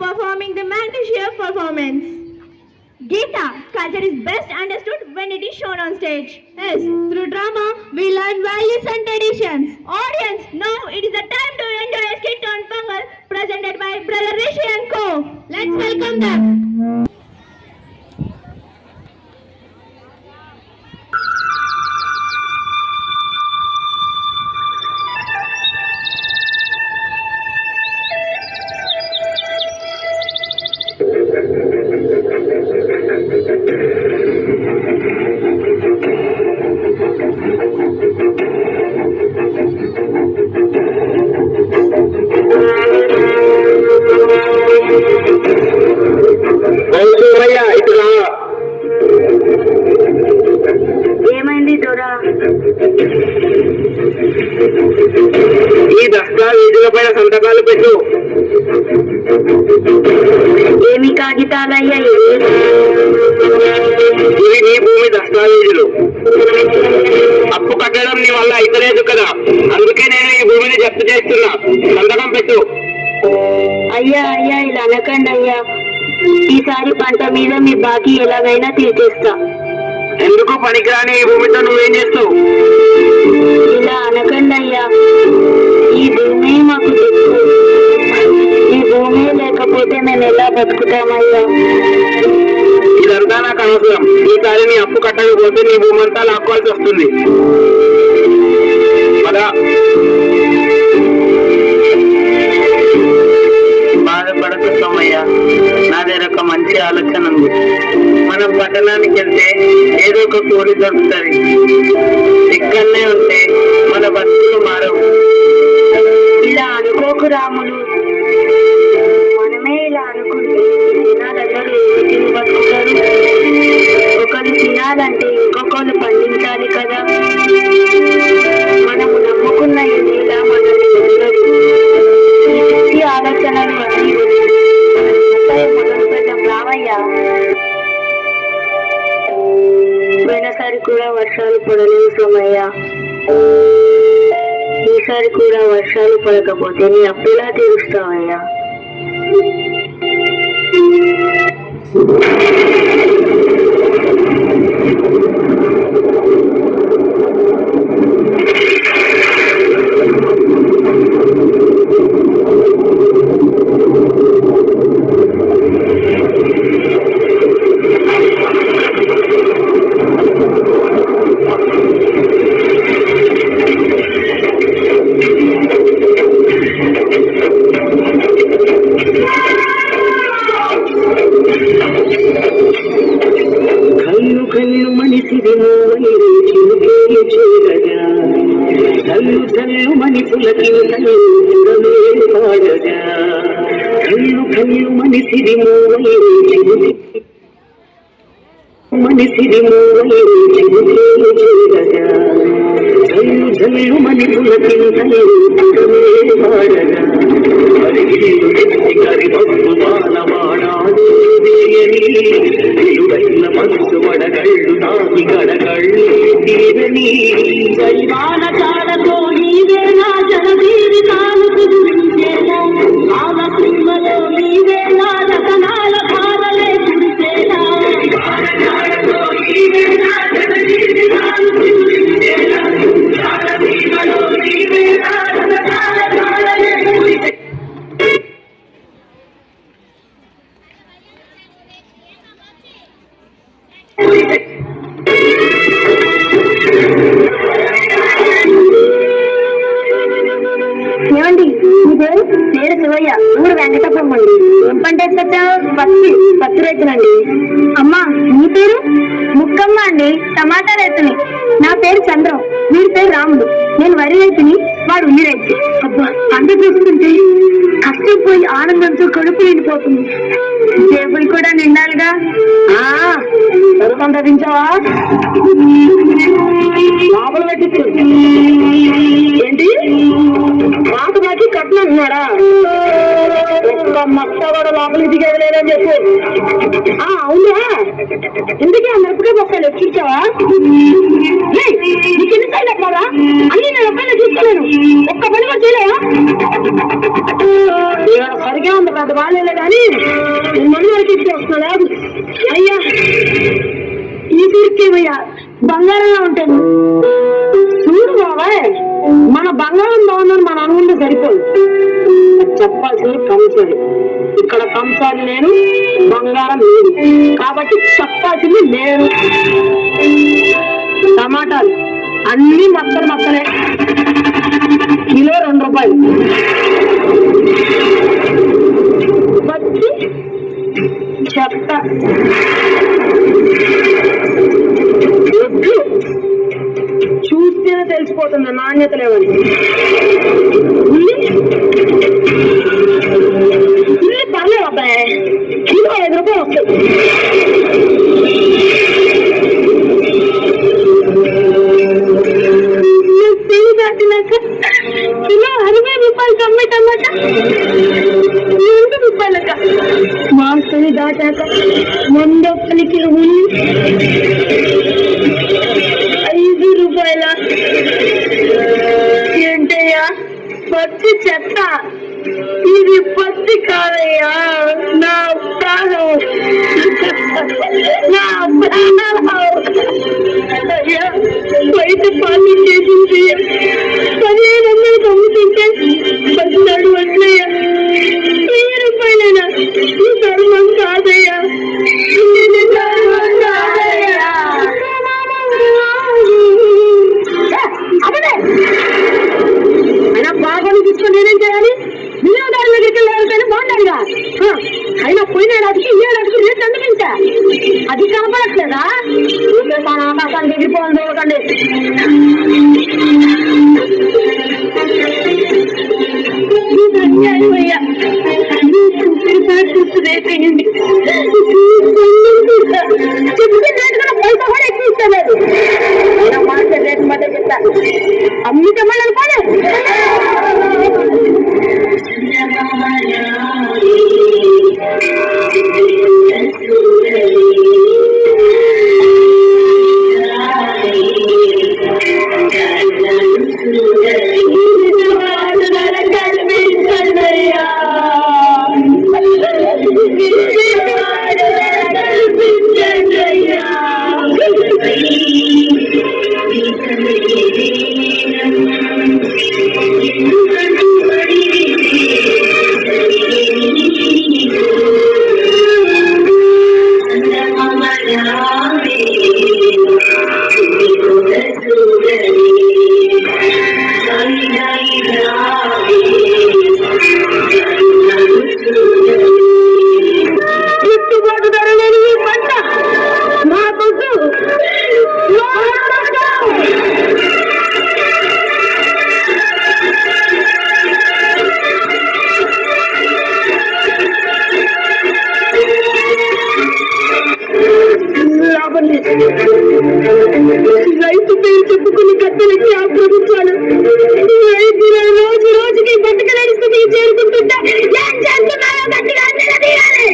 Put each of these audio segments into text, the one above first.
performing the magnificent performance. Gita, culture is best understood when it is shown on stage. Yes, through drama, we learn values and traditions. Audience, now it is the time to enjoy a skit on Pongal presented by Brother Rishi and Co. Let's welcome them. ఏమైంది దొరా? ఈ దస్తావేజులపైన సంతకాలు పెట్టు. ఏమి కాగితాలయ్యా ఇవి నీ భూమి దస్తావేజులు. అప్పు కట్టడం నీ వల్ల అయితలేదు కదా, అందుకే నేను ఈ భూమిని జప్తు చేస్తున్నా. సంతకం పెట్టు. అయ్యా అయ్యా ఇలా అనకండి అయ్యా. ఈసారి పంట మీద మీ బాకీ ఎలాగైనా తీర్చేస్తా. ఎందుకు పనికిరాని ఈ భూమితో నువ్వేం చేస్తావు? ఇలా అనకండి అయ్యా. ఈ భూమి మాకు తెలుసు. ఈ భూమి లేకపోతే మేము ఎలా బతుకుతామయ్యా? ఇదంతా నాకు అనవసరం. ఈసారి నీ అప్పు కట్టకపోతే నీ భూమి అంతా లాక్కోవాల్సి వస్తుంది. పదా. బాధపడకమ్మయ్యా, నా దగ్గర ఒక మంచి ఆలోచన ఉంది. మనం పట్టణానికి వెళ్తే ఏదో ఒక కూలి దొరుకుతుంది. ఇక్కడనే ఉంటే మన బతుకులు మారవు. ఇలా అనుకోకు రాములు. మనమే ఇలా అనుకుంటే నా దగ్గర బతుకుతారు. ఒకరు తినాలంటే ఇంకొకరు పండించాలి కదా. మనము నమ్ముకున్న ఈ నేల మనల్ని వదలదు. ఈ ఆలోచనలు మొదలు పెద్దాం రావయ్యా. పోయినసారి కూడా వర్షాలు పడలేదు సోమయ్య. ఈసారి కూడా వర్షాలు పడకపోతే నీ అప్పులా తీరుస్తావయ్యా. ఏమండి, మీ పేరు? పేరు శివయ్య, ఊరు వెంకటపురం అండి. ఏం పంట వేసుకొచ్చావు? పత్తి రైతునండి. అమ్మా, మీ పేరు? ముక్కమ్మ అండి, టమాటా రైతుని. నా పేరు చంద్రం, వీడి పేరు రాముడు. నేను వరి రైతుని, వాడు ఉల్లి రైతు. అబ్బా, పంట చూస్తుంటే కష్టం పోయి ఆనందంతో కడుపు నిండిపోతుంది. టేబుల్ కూడా నిండాలిగా. సంతరించావా? లోపల పెట్టించు. ఏంటి, మాకు బాకీ కట్నం అన్నారా? ఒక్క మక్కవాడు లోపలికి దిగలేదని చెప్పు. అవునా, ఎందుకే ఆ మిరపకాయ బొక్కలు ఎక్కించావా? నీకు ఎన్నిసార్లు ఎక్కడా? అన్ని నేను ఒక్కనే చూసుకోలేను. ఒక్క పని కూడా చేయలేవా? సరిగా ఉంది, పెద్ద బాగాలేదు కానీ మన వరకు ఇచ్చి వస్తున్నా. అయ్యా ఈ తీర్చేమయ్యా బంగారంలో ఉంటాను. చూడు బాబాయ్, మన బంగారం బాగుందని మన అనుకుంటే సరిపోదు. చెప్పాల్సింది కంసాలి. ఇక్కడ కంసాలి నేను, బంగారం లేదు. కాబట్టి చెప్పాల్సింది నేను. టమాటాలు అన్ని మక్కలే, కిలో 2 రూపాయలు. పచ్చి చెత్త చూస్తేనే తెలిసిపోతుంది నాణ్యత లేవని. ఉల్లి పర్లేదు అబ్బాయి, కిలో 5 రూపాయలు వస్తాయి. కిలో 60 రూపాయలు కమ్మే టమాటా 2 రూపాయలక. మాంసం దాటాక 100 కిలో ఉల్లి 5 రూపాయల. ఏంటయ్యా పచ్చి చెత్త? ఇది పచ్చి కాదయ్యా, నా ప్రాణం, నా ప్రాణం. అయ్యా బయట పాలు చేసింది 1500 అమ్ముతుంటే 17 వడ్లయ్యా. 1000 రూపాయలైనా ఈ ధర్మం కాదయ్యా, ఇది ధర్మం కాదయ్యా. అయినా బాగా తీసుకొని నేనేం చేయాలి? వినియోగదారుల దగ్గరికి వెళ్ళాలని బాగున్నాడుగా. అయినా పోయిన ఏడాదికి ఈ ఏడాదికి రేట్లు అందుకించా. అది కనపడట్లేదా? తాను ఆకాశానికి ఎగిరిపోవాలి చూడకండి. అన్యాయమయ్యా, రేటయింది. చెప్పిన రేటు కూడా పైసా కూడా ఎక్కువ ఇస్తలేదు. అయినా మార్కెట్ రేటు మధ్య చెప్తా, అమ్మితే మళ్ళీ అనుకోలే. రైతు పేరు చెప్పుకుని గద్దెలకి ఆ ప్రభుత్వాలు రైతులు రోజు రోజుకి బతకలేని స్థితికి చేరుకుంటుంటే ఏం చేస్తున్నారో గట్టిగా నిలదీయాలి.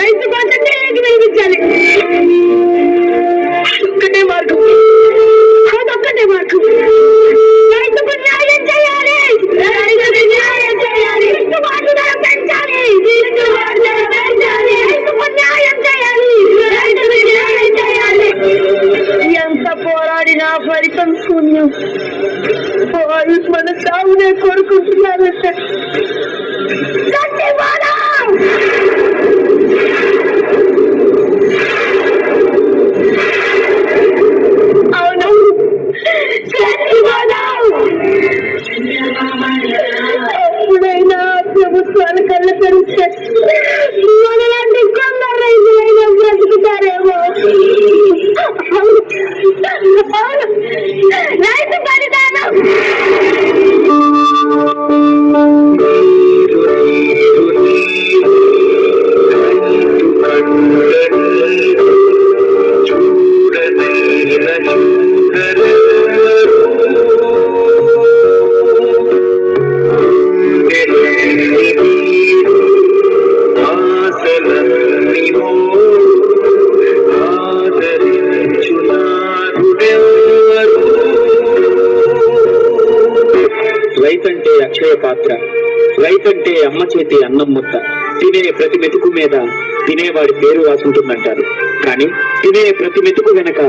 రైతు కోసం ఢిల్లీకి వినిపించాలి. ఒక్కటే మార్గం, అదొక్కటే మార్గం. రైతుకు న్యాయం చేయాలి, రైతుకు న్యాయం చేయాలి, గిట్టుబాటు ధర పెంచాలి, గిట్టుబాటు ధర పెంచాలి, రైతుకు న్యాయం చేయాలి, రైతుకు న్యాయం చేయాలి. ఎంత పోరాడినా ఫలితం శూన్యం. వాళ్ళు మన సాగునే కోరుకుంటున్నారంటే అవును, ఎప్పుడైనా ప్రభుత్వాలు కళ్ళ తెరిస్తే మనలాంటి కొందరు రైతులైనా బ్రతుకుతారేమో. రైతు బలిదానం. చూడనే అంటే అమ్మ చేతి అన్నం ముద్ద. తినే ప్రతి మెతుకు మీద తినేవాడి పేరు రాసుంటుందంటారు. కానీ తినే ప్రతి మెతుకు వెనక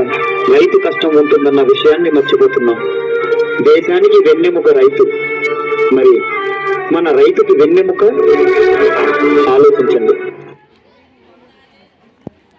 రైతు కష్టం ఉంటుందన్న విషయాన్ని మర్చిపోతున్నాం. దేశానికి వెన్నెముక రైతు. మరి మన రైతుకి వెన్నెముక ఆలోచించండి.